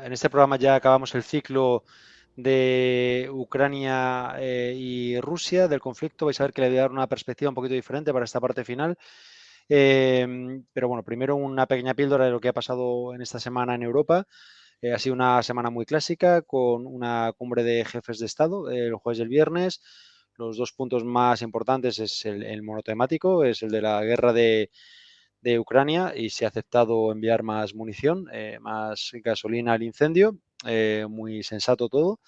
En este programa ya acabamos el ciclo de Ucrania y Rusia del conflicto. Vais a ver que le voy a dar una perspectiva un poquito diferente para esta parte final. Pero bueno, primero una pequeña píldora de lo que ha pasado en esta semana en Europa. Ha sido una semana muy clásica con una cumbre de jefes de Estado el jueves y el viernes. Los dos puntos más importantes es el monotemático, es el de la guerra de Ucrania y se ha aceptado enviar más munición, más gasolina al incendio, muy sensato todo.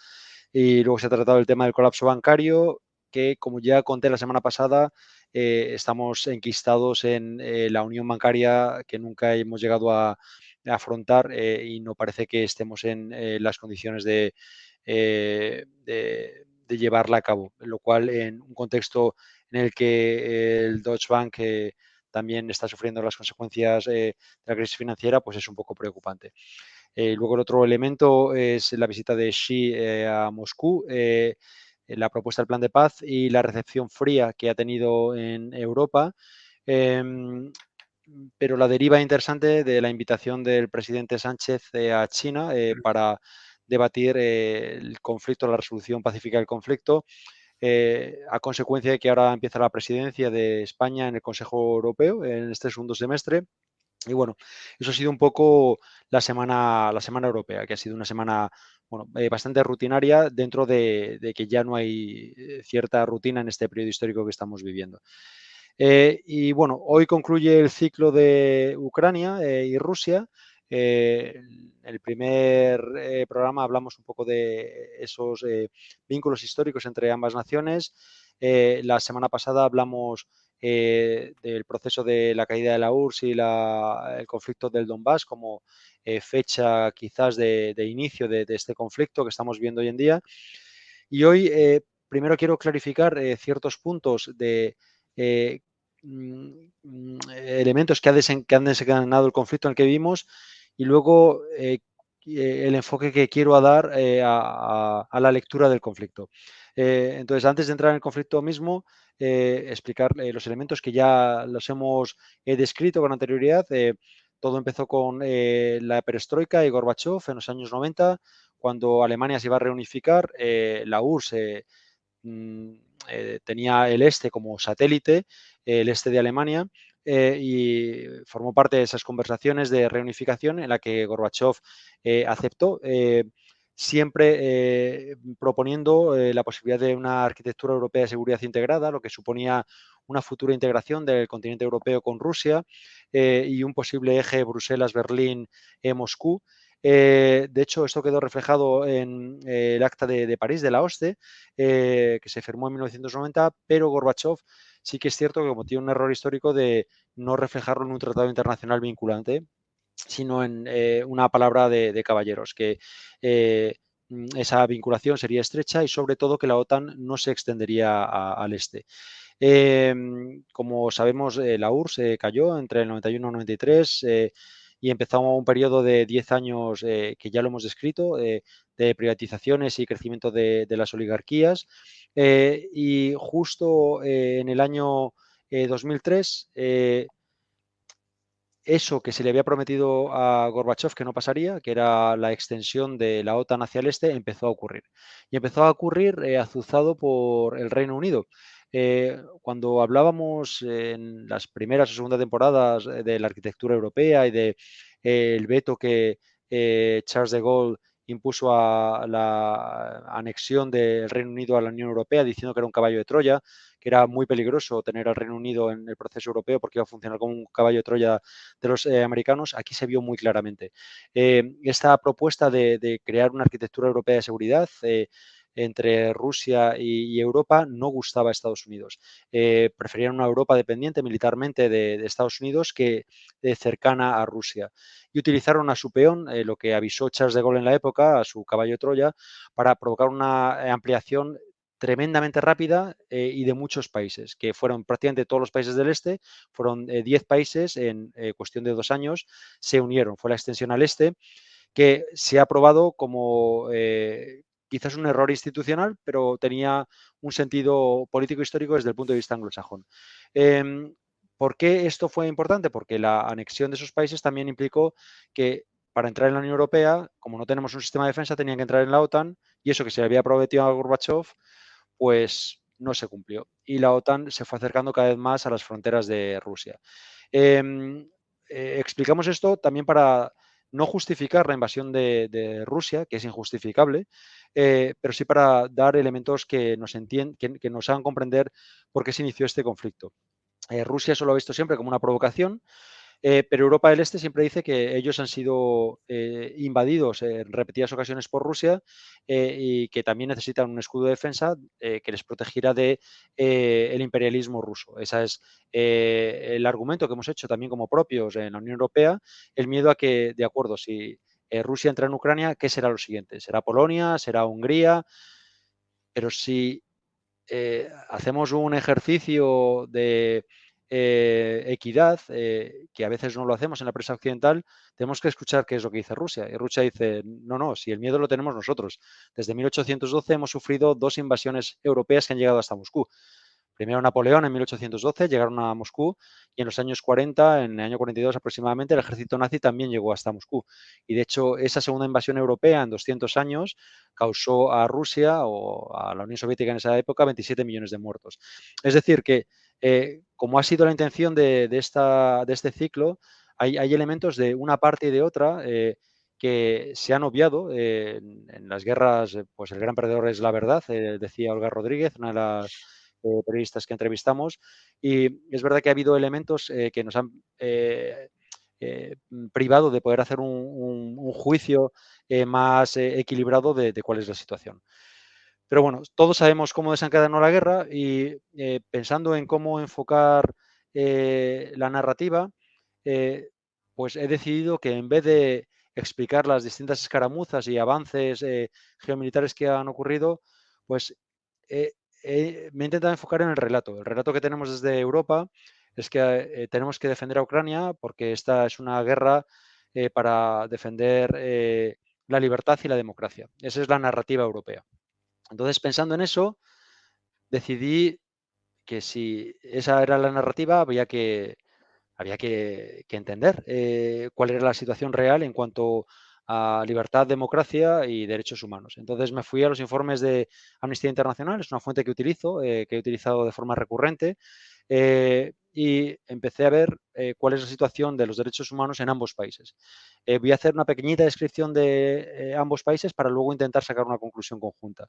Y luego se ha tratado el tema del colapso bancario, que como ya conté la semana pasada, estamos enquistados en la unión bancaria que nunca hemos llegado a afrontar y no parece que estemos en las condiciones de llevarla a cabo, lo cual en un contexto en el que el Deutsche Bank también está sufriendo las consecuencias de la crisis financiera, pues es un poco preocupante. Luego el otro elemento es la visita de Xi a Moscú, la propuesta del plan de paz y la recepción fría que ha tenido en Europa. Pero la deriva interesante de la invitación del presidente Sánchez a China para debatir el conflicto, la resolución pacífica del conflicto, a consecuencia de que ahora empieza la presidencia de España en el Consejo Europeo en este segundo semestre. Y bueno, eso ha sido un poco la semana europea, que ha sido una semana bueno, bastante rutinaria dentro de que ya no hay cierta rutina en este periodo histórico que estamos viviendo. Y bueno, hoy concluye el ciclo de Ucrania y Rusia. En el primer programa hablamos un poco de esos vínculos históricos entre ambas naciones. La semana pasada hablamos del proceso de la caída de la URSS y el conflicto del Donbass como fecha quizás de inicio de este conflicto que estamos viendo hoy en día. Y hoy primero quiero clarificar ciertos puntos de elementos que han desencadenado el conflicto en el que vivimos y luego el enfoque que quiero dar a la lectura del conflicto. Entonces, antes de entrar en el conflicto mismo, explicar los elementos que ya los hemos descrito con anterioridad. Todo empezó con la perestroika y Gorbachev en los años 90, cuando Alemania se iba a reunificar. La URSS mm, tenía el este como satélite, el este de Alemania, y formó parte de esas conversaciones de reunificación en la que Gorbachev aceptó, siempre proponiendo la posibilidad de una arquitectura europea de seguridad integrada, lo que suponía una futura integración del continente europeo con Rusia y un posible eje Bruselas-Berlín-Moscú. De hecho, esto quedó reflejado en el acta de París de la OSCE, que se firmó en 1990, pero Gorbachev sí que es cierto que cometió un error histórico de no reflejarlo en un tratado internacional vinculante, sino en una palabra de caballeros, que esa vinculación sería estrecha y sobre todo que la OTAN no se extendería al este. Como sabemos, la URSS cayó entre el 91 y el 93 y empezó un periodo de 10 años que ya lo hemos descrito, de privatizaciones y crecimiento de las oligarquías. Y justo en el año 2003, eso que se le había prometido a Gorbachev que no pasaría, que era la extensión de la OTAN hacia el este, empezó a ocurrir. Y empezó a ocurrir azuzado por el Reino Unido. Cuando hablábamos en las primeras o segundas temporadas de la arquitectura europea y de el veto que Charles de Gaulle impuso a la anexión del Reino Unido a la Unión Europea, diciendo que era un caballo de Troya, que era muy peligroso tener al Reino Unido en el proceso europeo porque iba a funcionar como un caballo de Troya de los americanos, aquí se vio muy claramente. Esta propuesta de crear una arquitectura europea de seguridad entre Rusia y Europa no gustaba a Estados Unidos. Preferían una Europa dependiente militarmente de Estados Unidos que cercana a Rusia. Y utilizaron a su peón, lo que avisó Charles de Gaulle en la época, a su caballo de Troya, para provocar una ampliación tremendamente rápida y de muchos países, que fueron prácticamente todos los países del este, fueron 10 países en cuestión de 2 años, se unieron. Fue la extensión al este, que se ha probado como quizás un error institucional, pero tenía un sentido político histórico desde el punto de vista anglosajón. ¿Por qué esto fue importante? Porque la anexión de esos países también implicó que para entrar en la Unión Europea, como no tenemos un sistema de defensa, tenían que entrar en la OTAN y eso que se le había prometido a Gorbachev, pues no se cumplió. Y la OTAN se fue acercando cada vez más a las fronteras de Rusia. Explicamos esto también para no justificar la invasión de Rusia, que es injustificable, pero sí para dar elementos que que nos hagan comprender por qué se inició este conflicto. Rusia eso lo ha visto siempre como una provocación, pero Europa del Este siempre dice que ellos han sido invadidos en repetidas ocasiones por Rusia y que también necesitan un escudo de defensa que les protegiera de el imperialismo ruso. Ese es el argumento que hemos hecho también como propios en la Unión Europea, el miedo a que, de acuerdo, si Rusia entra en Ucrania, ¿qué será lo siguiente? ¿Será Polonia? ¿Será Hungría? Pero si hacemos un ejercicio de equidad, que a veces no lo hacemos en la prensa occidental, tenemos que escuchar qué es lo que dice Rusia. Y Rusia dice, no, no, si el miedo lo tenemos nosotros. Desde 1812 hemos sufrido 2 invasiones europeas que han llegado hasta Moscú. Primero Napoleón en 1812, llegaron a Moscú y en los años 40, en el año 42 aproximadamente, el ejército nazi también llegó hasta Moscú. Y de hecho, esa segunda invasión europea en 200 años causó a Rusia o a la Unión Soviética en esa época 27 millones de muertos. Es decir, que como ha sido la intención de este ciclo, hay elementos de una parte y de otra que se han obviado en las guerras, pues el gran perdedor es la verdad, decía Olga Rodríguez, una de las periodistas que entrevistamos, y es verdad que ha habido elementos que nos han privado de poder hacer un juicio más equilibrado de cuál es la situación. Pero bueno, todos sabemos cómo desencadenó la guerra y pensando en cómo enfocar la narrativa, eh, pues he decidido que en vez de explicar las distintas escaramuzas y avances geomilitares que han ocurrido, pues eh, me he intentado enfocar en el relato. El relato que tenemos desde Europa es que tenemos que defender a Ucrania porque esta es una guerra para defender la libertad y la democracia. Esa es la narrativa europea. Entonces, pensando en eso, decidí que si esa era la narrativa, había que entender cuál era la situación real en cuanto a libertad, democracia y derechos humanos. Entonces me fui a los informes de Amnistía Internacional, es una fuente que utilizo, que he utilizado de forma recurrente, y empecé a ver cuál es la situación de los derechos humanos en ambos países. Voy a hacer una pequeñita descripción de ambos países para luego intentar sacar una conclusión conjunta.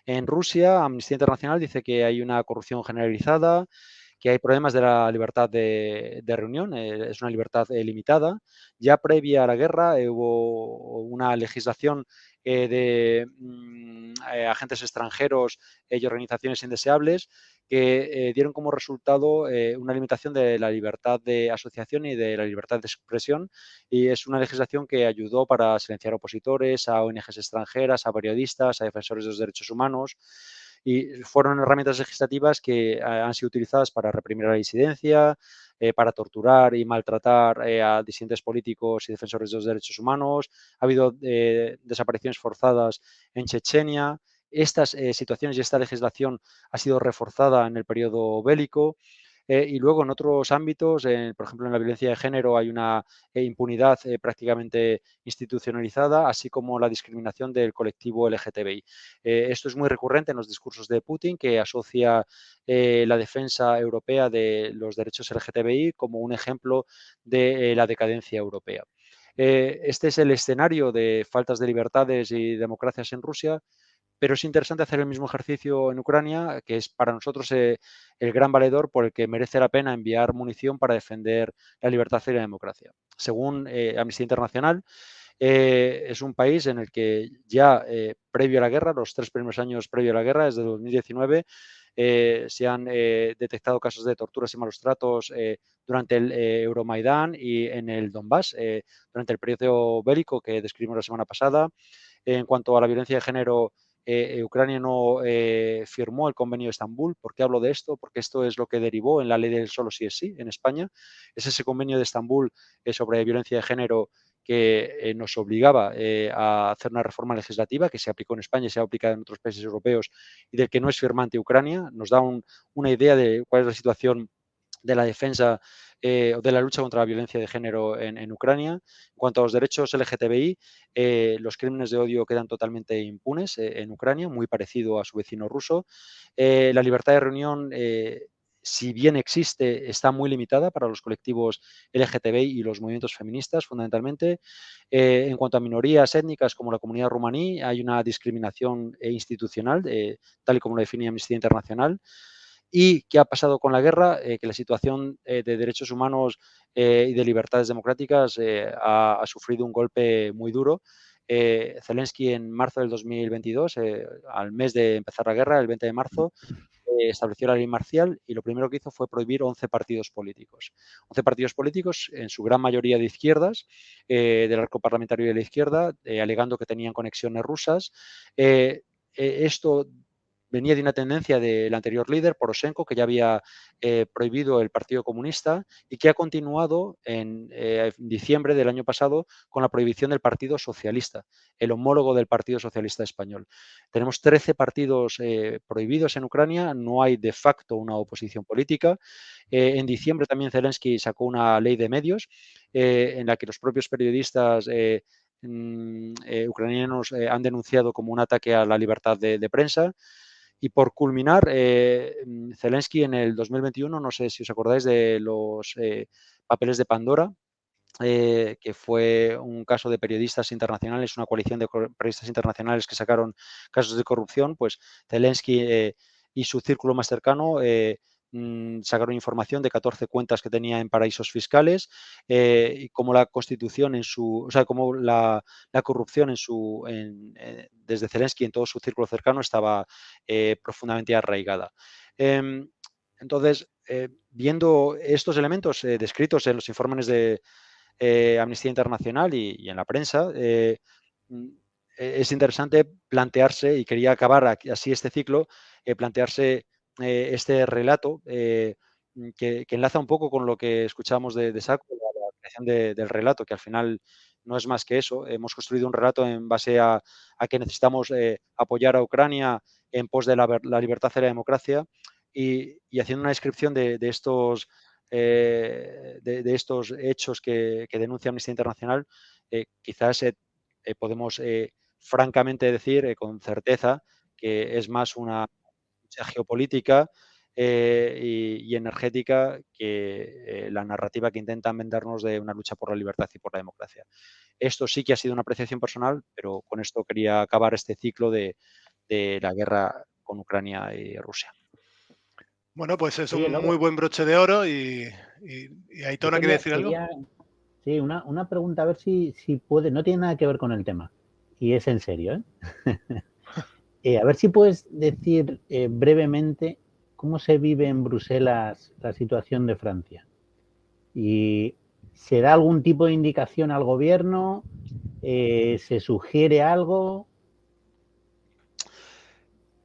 En Rusia, Amnistía Internacional dice que hay una corrupción generalizada, que hay problemas de la libertad de reunión, es una libertad limitada. Ya previa a la guerra hubo una legislación de agentes extranjeros y organizaciones indeseables que dieron como resultado una limitación de la libertad de asociación y de la libertad de expresión, y es una legislación que ayudó para silenciar opositores, a ONGs extranjeras, a periodistas, a defensores de los derechos humanos, y fueron herramientas legislativas que han sido utilizadas para reprimir la disidencia, para torturar y maltratar a disidentes políticos y defensores de los derechos humanos. Ha habido desapariciones forzadas en Chechenia. Estas situaciones y esta legislación ha sido reforzada en el periodo bélico. Y luego en otros ámbitos, por ejemplo en la violencia de género, hay una impunidad prácticamente institucionalizada, así como la discriminación del colectivo LGTBI. Esto es muy recurrente en los discursos de Putin, que asocia la defensa europea de los derechos LGTBI como un ejemplo de la decadencia europea. Este es el escenario de faltas de libertades y democracias en Rusia, pero es interesante hacer el mismo ejercicio en Ucrania, que es para nosotros el gran valedor por el que merece la pena enviar munición para defender la libertad y la democracia. Según Amnistía Internacional, es un país en el que ya previo a la guerra, los 3 primeros años previo a la guerra, desde 2019, se han detectado casos de torturas y malos tratos durante el Euromaidán y en el Donbass, durante el periodo bélico que describimos la semana pasada. En cuanto a la violencia de género, Ucrania no firmó el convenio de Estambul. ¿Por qué hablo de esto? Porque esto es lo que derivó en la ley del solo sí es sí en España. Es ese convenio de Estambul sobre violencia de género que nos obligaba a hacer una reforma legislativa que se aplicó en España y se ha aplicado en otros países europeos y del que no es firmante Ucrania. Nos da una idea de cuál es la situación de la defensa o de la lucha contra la violencia de género en Ucrania. En cuanto a los derechos LGTBI, los crímenes de odio quedan totalmente impunes en Ucrania, muy parecido a su vecino ruso. La libertad de reunión, si bien existe, está muy limitada para los colectivos LGTBI y los movimientos feministas, fundamentalmente. En cuanto a minorías étnicas como la comunidad rumaní, hay una discriminación institucional, tal y como lo define Amnistía Internacional. ¿Y qué ha pasado con la guerra? Que la situación de derechos humanos y de libertades democráticas ha sufrido un golpe muy duro. Zelensky en marzo del 2022, al mes de empezar la guerra, el 20 de marzo, estableció la ley marcial y lo primero que hizo fue prohibir 11 partidos políticos. 11 partidos políticos, en su gran mayoría de izquierdas, del arco parlamentario de la izquierda, alegando que tenían conexiones rusas. Esto venía de una tendencia del anterior líder, Poroshenko, que ya había prohibido el Partido Comunista y que ha continuado en diciembre del año pasado con la prohibición del Partido Socialista, el homólogo del Partido Socialista Español. Tenemos 13 partidos prohibidos en Ucrania, no hay de facto una oposición política. En diciembre también Zelensky sacó una ley de medios en la que los propios periodistas ucranianos han denunciado como un ataque a la libertad de prensa. Y por culminar, Zelensky en el 2021, no sé si os acordáis de los papeles de Pandora, que fue un caso de periodistas internacionales, una coalición de periodistas internacionales que sacaron casos de corrupción, pues Zelensky y su círculo más cercano sacaron información de 14 cuentas que tenía en paraísos fiscales y cómo la constitución en su, o sea, cómo la corrupción desde Zelensky en todo su círculo cercano estaba profundamente arraigada. Entonces, viendo estos elementos descritos en los informes de Amnistía Internacional y en la prensa, es interesante plantearse, y quería acabar así este ciclo, plantearse este relato que enlaza un poco con lo que escuchábamos de Sacco, la creación del relato, que al final no es más que eso. Hemos construido un relato en base a que necesitamos apoyar a Ucrania en pos de la libertad y la democracia y haciendo una descripción de estos de estos hechos que denuncia Amnistía Internacional, quizás podemos francamente decir con certeza que es más una lucha geopolítica y energética que la narrativa que intentan vendernos de una lucha por la libertad y por la democracia. Esto sí que ha sido una apreciación personal, pero con esto quería acabar este ciclo de la guerra con Ucrania y Rusia. Bueno, pues es Oye, un Lobo, muy buen broche de oro y yo Aitona quiere decir algo. sí, una pregunta, a ver si puede, no tiene nada que ver con el tema, y es en serio, ¿eh? A ver si puedes decir brevemente cómo se vive en Bruselas la situación de Francia. ¿Y se da algún tipo de indicación al gobierno? ¿Se sugiere algo?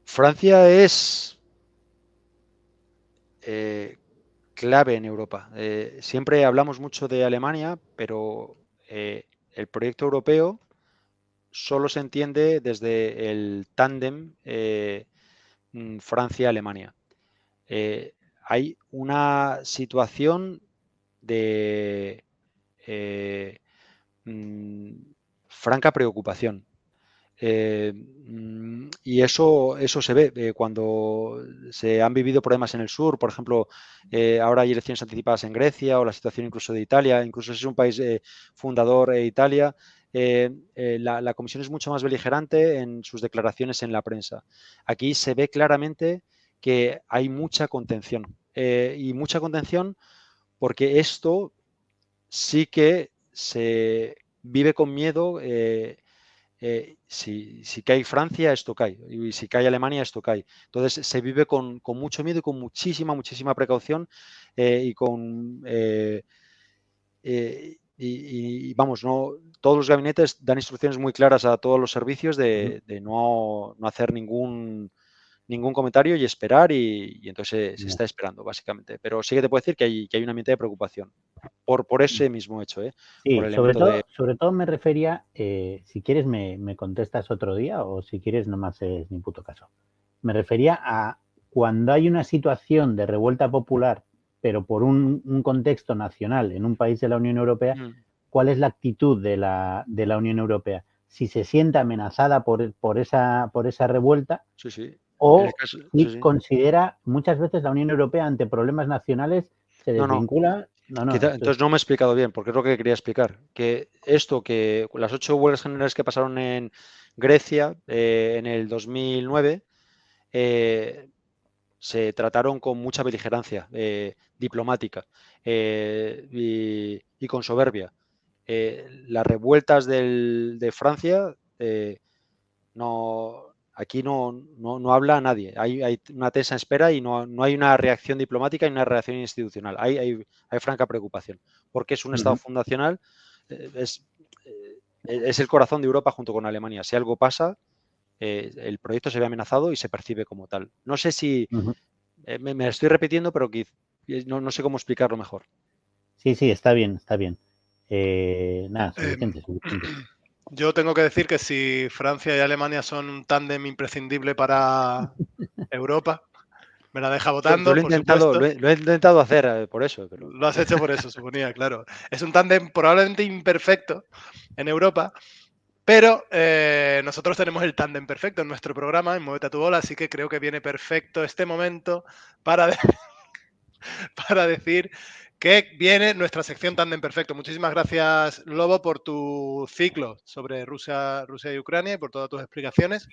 Francia es clave en Europa. Siempre hablamos mucho de Alemania, pero el proyecto europeo solo se entiende desde el tándem Francia-Alemania. Hay una situación de franca preocupación. Y eso se ve cuando se han vivido problemas en el sur, por ejemplo, ahora hay elecciones anticipadas en Grecia o la situación incluso de Italia, incluso si es un país fundador Italia, la Comisión es mucho más beligerante en sus declaraciones en la prensa. Aquí se ve claramente que hay mucha contención y mucha contención porque esto sí que se vive con miedo. Si cae Francia, esto cae. Y si cae Alemania, esto cae. Entonces se vive con mucho miedo y con muchísima precaución y con... y vamos, no, todos los gabinetes dan instrucciones muy claras a todos los servicios de no hacer ningún comentario y esperar y entonces se está esperando básicamente. Pero sí que te puedo decir que hay un ambiente de preocupación por ese mismo hecho, por Sí, el elemento de... sobre todo me refería, si quieres me contestas otro día o si quieres no me haces ni puto caso. Me refería a cuando hay una situación de revuelta popular, pero por un contexto nacional en un país de la Unión Europea, ¿cuál es la actitud de la Unión Europea? Si se siente amenazada por esa revuelta, o si considera muchas veces la Unión Europea ante problemas nacionales se desvincula. Entonces no me he explicado bien, porque es lo que quería explicar. Que las 8 huelgas generales que pasaron en Grecia en el 2009 se trataron con mucha beligerancia diplomática y con soberbia. Las revueltas de Francia aquí no habla nadie. Hay una tensa espera y no hay una reacción diplomática y una reacción institucional. Hay franca preocupación, porque es un Estado fundacional, es el corazón de Europa junto con Alemania. Si algo pasa, el proyecto se ve amenazado y se percibe como tal. No sé si me estoy repitiendo, pero no sé cómo explicarlo mejor. Sí, está bien. Suficiente. Yo tengo que decir que si Francia y Alemania son un tándem imprescindible para Europa, me la deja votando, lo he intentado hacer por eso. Pero... Lo has hecho por eso, suponía, claro. Es un tándem probablemente imperfecto en Europa, pero nosotros tenemos el tándem perfecto en nuestro programa, en Muévete a tu bola, así que creo que viene perfecto este momento para decir que viene nuestra sección Tándem Perfecto. Muchísimas gracias, Lobo, por tu ciclo sobre Rusia y Ucrania y por todas tus explicaciones.